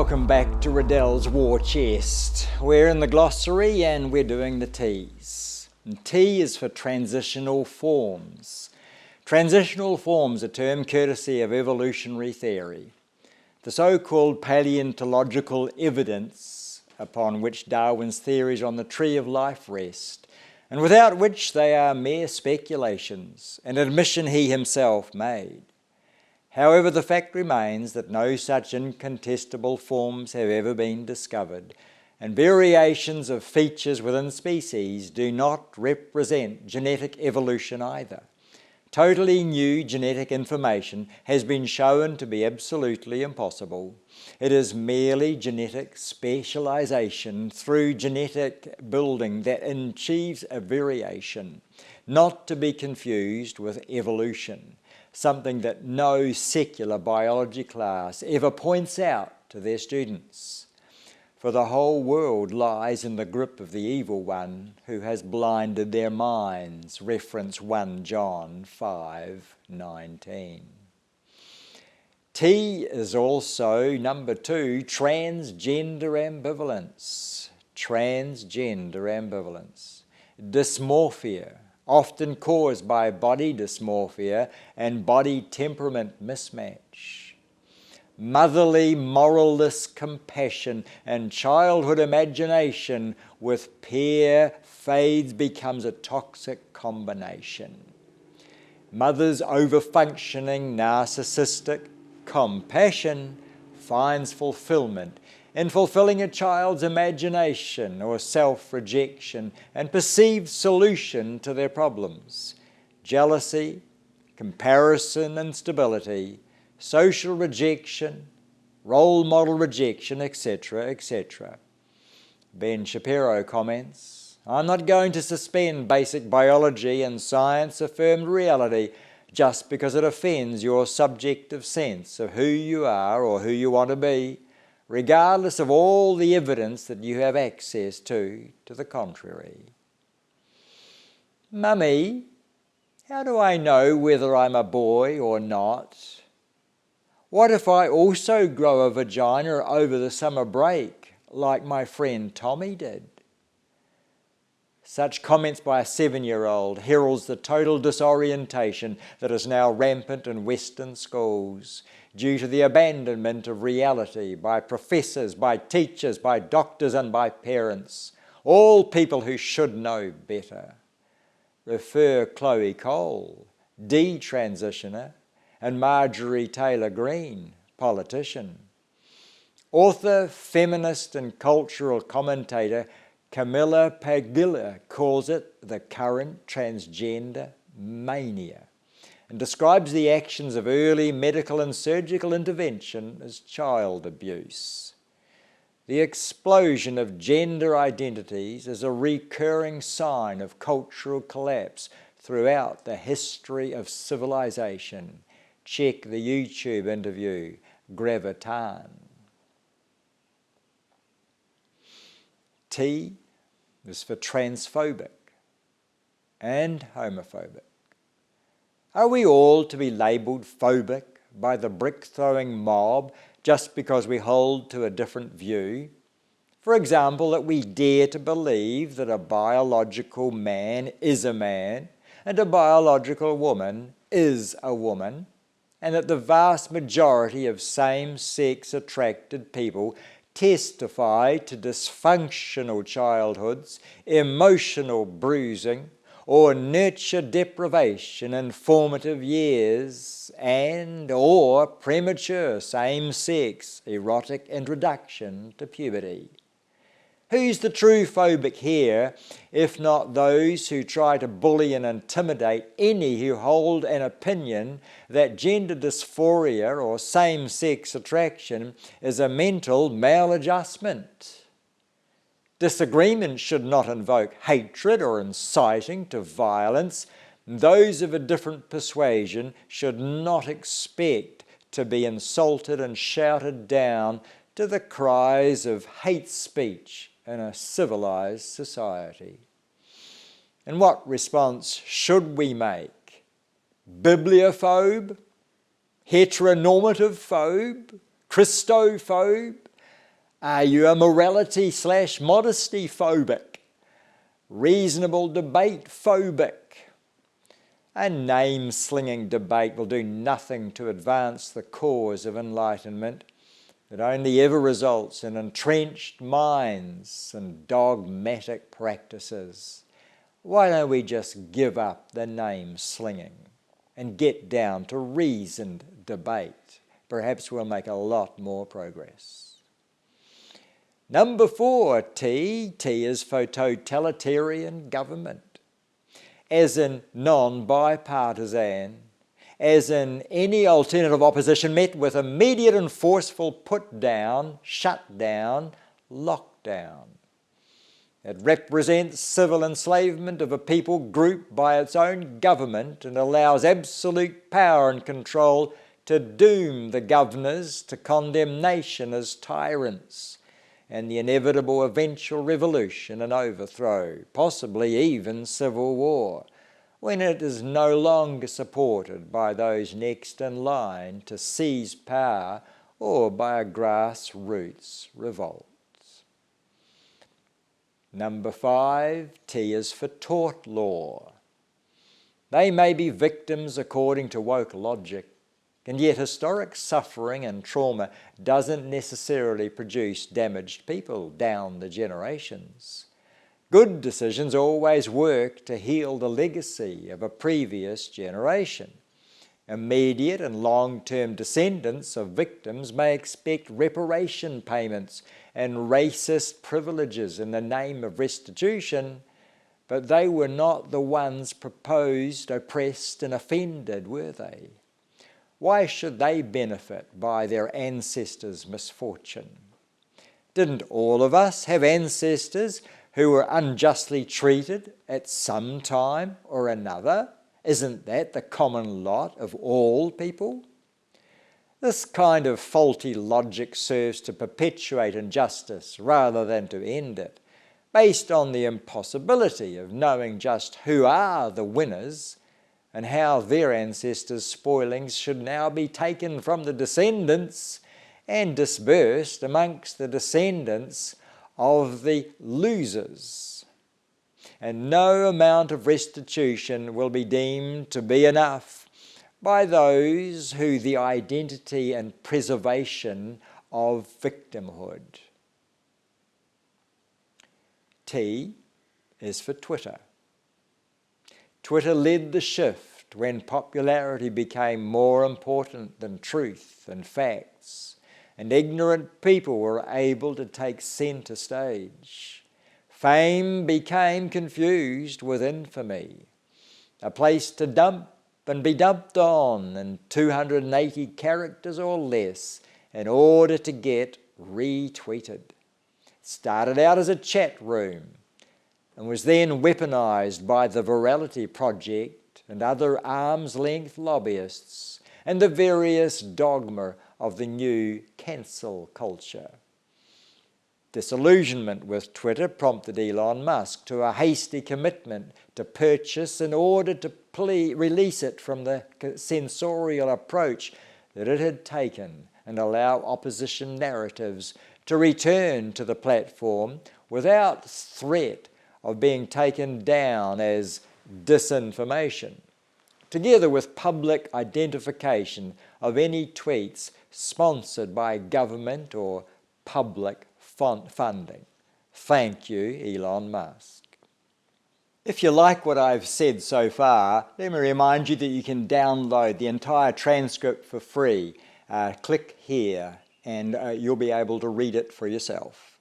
Welcome back to Riddell's War Chest. We're in the glossary and we're doing the T's. And T is for transitional forms. Transitional forms, a term courtesy of evolutionary theory. The so-called paleontological evidence upon which Darwin's theories on the tree of life rest, and without which they are mere speculations, an admission he himself made. However, the fact remains that no such incontestable forms have ever been discovered, and variations of features within species do not represent genetic evolution either. Totally new genetic information has been shown to be absolutely impossible. It is merely genetic specialization through genetic building that achieves a variation, not to be confused with evolution, something that no secular biology class ever points out to their students. For the whole world lies in the grip of the evil one who has blinded their minds. Reference 1 John 5:19. T is also, number 2, transgender ambivalence. Transgender ambivalence. Dysmorphia, often caused by body dysmorphia and body temperament mismatch. Motherly moralless compassion and childhood imagination with peer fades becomes a toxic combination. Mother's over-functioning narcissistic compassion finds fulfillment in fulfilling a child's imagination or self-rejection and perceived solution to their problems. Jealousy, comparison, instability, social rejection, role model rejection, etc., etc. Ben Shapiro comments, "I'm not going to suspend basic biology and science-affirmed reality just because it offends your subjective sense of who you are or who you want to be, regardless of all the evidence that you have access to the contrary." Mummy, how do I know whether I'm a boy or not? What if I also grow a vagina over the summer break, like my friend Tommy did? Such comments by a 7-year-old heralds the total disorientation that is now rampant in Western schools due to the abandonment of reality by professors, by teachers, by doctors and by parents, all people who should know better. Refer Chloe Cole, detransitioner, and Marjorie Taylor Greene, politician. Author, feminist and cultural commentator Camilla Paglia calls it the current transgender mania and describes the actions of early medical and surgical intervention as child abuse. The explosion of gender identities is a recurring sign of cultural collapse throughout the history of civilization. Check the YouTube interview, Gravitan. T is for transphobic and homophobic. Are we all to be labelled phobic by the brick-throwing mob just because we hold to a different view? For example, that we dare to believe that a biological man is a man and a biological woman is a woman, and that the vast majority of same-sex attracted people testify to dysfunctional childhoods, emotional bruising, or nurture deprivation in formative years and/or premature same-sex erotic introduction to puberty. Who's the true phobic here, if not those who try to bully and intimidate any who hold an opinion that gender dysphoria or same-sex attraction is a mental maladjustment? Disagreement should not invoke hatred or inciting to violence. Those of a different persuasion should not expect to be insulted and shouted down to the cries of hate speech in a civilized society. And what response should we make? Bibliophobe? Heteronormative phobe? Christophobe? Are you a morality/modesty phobic? Reasonable debate phobic? A name-slinging debate will do nothing to advance the cause of enlightenment. It only ever results in entrenched minds and dogmatic practices. Why don't we just give up the name-slinging and get down to reasoned debate? Perhaps we'll make a lot more progress. Number 4, T. T is for totalitarian government. As in non-bipartisan, as in any alternative opposition met with immediate and forceful put-down, shut-down, lockdown. It represents civil enslavement of a people group by its own government and allows absolute power and control to doom the governors to condemnation as tyrants and the inevitable eventual revolution and overthrow, possibly even civil war, when it is no longer supported by those next in line to seize power or by a grassroots revolt. Number 5, T is for tort law. They may be victims according to woke logic, and yet historic suffering and trauma doesn't necessarily produce damaged people down the generations. Good decisions always work to heal the legacy of a previous generation. Immediate and long-term descendants of victims may expect reparation payments and racist privileges in the name of restitution, but they were not the ones proposed, oppressed, and offended, were they? Why should they benefit by their ancestors' misfortune? Didn't all of us have ancestors who were unjustly treated at some time or another? Isn't that the common lot of all people? This kind of faulty logic serves to perpetuate injustice rather than to end it, based on the impossibility of knowing just who are the winners and how their ancestors' spoilings should now be taken from the descendants and dispersed amongst the descendants of the losers. And no amount of restitution will be deemed to be enough by those who the identity and preservation of victimhood. T is for Twitter. Twitter led the shift when popularity became more important than truth and facts, and ignorant people were able to take center stage. Fame became confused with infamy, a place to dump and be dumped on in 280 characters or less in order to get retweeted. It started out as a chat room and was then weaponized by the Virality Project and other arm's-length lobbyists and the various dogma of the new cancel culture. Disillusionment with Twitter prompted Elon Musk to a hasty commitment to purchase in order to release it from the censorial approach that it had taken and allow opposition narratives to return to the platform without threat of being taken down as disinformation, together with public identification of any tweets sponsored by government or public funding. Thank you, Elon Musk. If you like what I've said so far, let me remind you that you can download the entire transcript for free. Click here and you'll be able to read it for yourself.